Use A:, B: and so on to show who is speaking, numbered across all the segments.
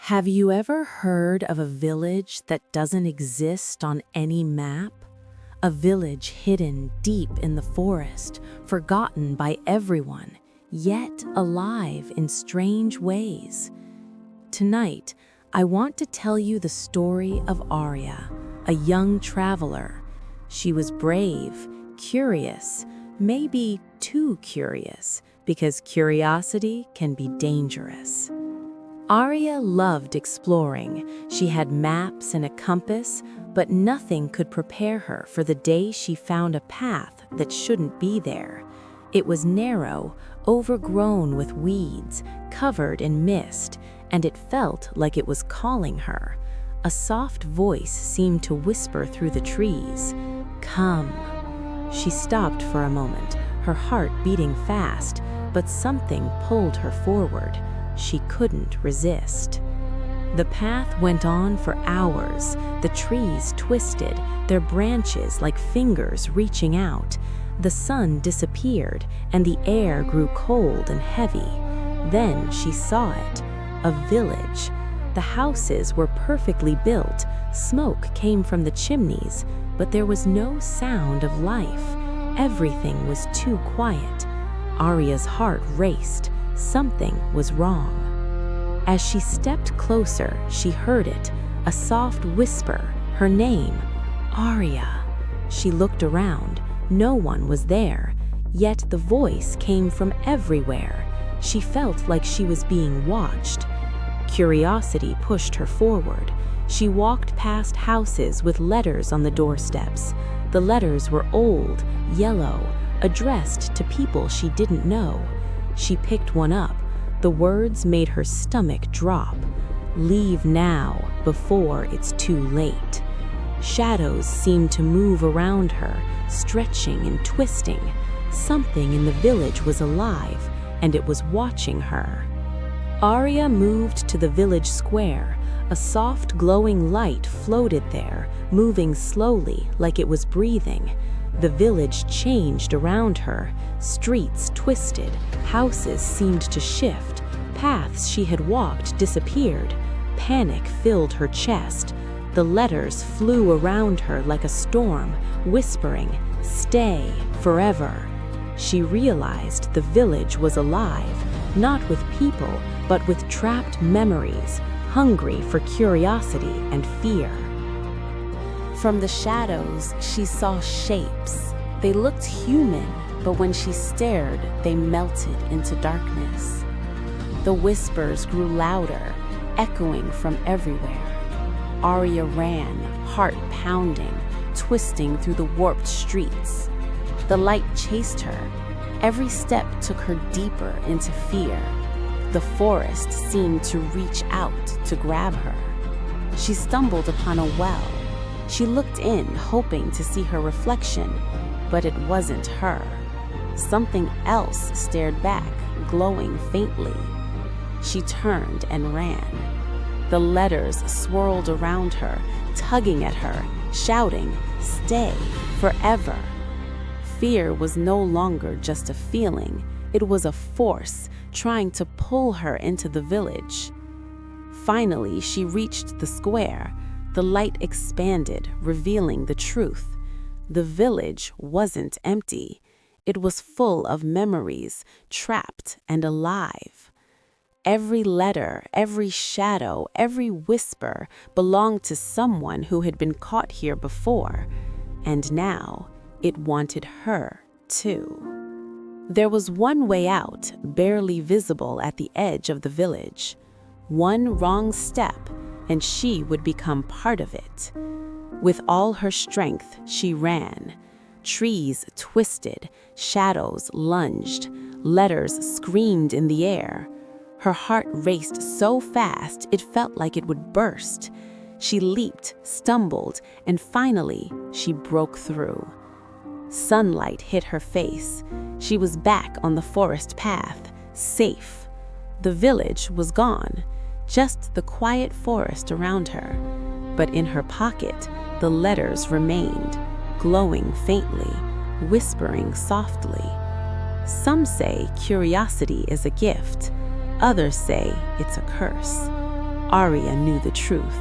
A: Have you ever heard of a village that doesn't exist on any map? A village hidden deep in the forest, forgotten by everyone, yet alive in strange ways. Tonight, I want to tell you the story of Arya, a young traveler. She was brave, curious, maybe too curious, because curiosity can be dangerous. Arya loved exploring. She had maps and a compass, but nothing could prepare her for the day she found a path that shouldn't be there. It was narrow, overgrown with weeds, covered in mist, and it felt like it was calling her. A soft voice seemed to whisper through the trees, "Come." She stopped for a moment, her heart beating fast, but something pulled her forward. She couldn't resist. The path went on for hours. The trees twisted, their branches like fingers reaching out. The sun disappeared, and the air grew cold and heavy. Then she saw it, a village. The houses were perfectly built. Smoke came from the chimneys, but there was no sound of life. Everything was too quiet. Arya's heart raced. Something was wrong. As she stepped closer, she heard it, a soft whisper, her name, Arya. She looked around. No one was there, yet the voice came from everywhere. She felt like she was being watched. Curiosity pushed her forward. She walked past houses with letters on the doorsteps. The letters were old, yellow, addressed to people she didn't know. She picked one up. The words made her stomach drop. "Leave now, before it's too late." Shadows seemed to move around her, stretching and twisting. Something in the village was alive, and it was watching her. Arya moved to the village square. A soft, glowing light floated there, moving slowly like it was breathing. The village changed around her. Streets twisted, houses seemed to shift, paths she had walked disappeared. Panic filled her chest. The letters flew around her like a storm, whispering, "Stay forever." She realized the village was alive, not with people, but with trapped memories, hungry for curiosity and fear. From the shadows, she saw shapes. They looked human, but when she stared, they melted into darkness. The whispers grew louder, echoing from everywhere. Arya ran, heart pounding, twisting through the warped streets. The light chased her. Every step took her deeper into fear. The forest seemed to reach out to grab her. She stumbled upon a well. She looked in, hoping to see her reflection, but it wasn't her. Something else stared back, glowing faintly. She turned and ran. The letters swirled around her, tugging at her, shouting, "Stay forever." Fear was no longer just a feeling. It was a force trying to pull her into the village. Finally, she reached the square. The light expanded, revealing the truth. The village wasn't empty. It was full of memories, trapped and alive. Every letter, every shadow, every whisper belonged to someone who had been caught here before. And now, it wanted her, too. There was one way out, barely visible at the edge of the village. One wrong step, and she would become part of it. With all her strength, she ran. Trees twisted, shadows lunged, letters screamed in the air. Her heart raced so fast it felt like it would burst. She leaped, stumbled, and finally, she broke through. Sunlight hit her face. She was back on the forest path, safe. The village was gone, just the quiet forest around her. But in her pocket, the letters remained, glowing faintly, whispering softly. Some say curiosity is a gift. Others say it's a curse.
B: Arya knew the truth.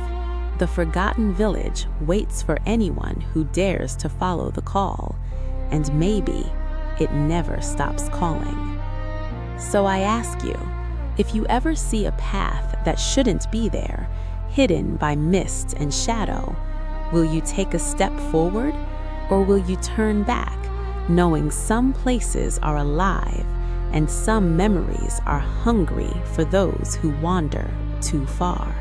B: The forgotten village waits for anyone who dares to follow the call, and maybe it never stops calling. So I ask you, if you ever see a path that shouldn't be there, hidden by mist and shadow, will you take a step forward, or will you turn back, knowing some places are alive and some memories are hungry for those who wander too far?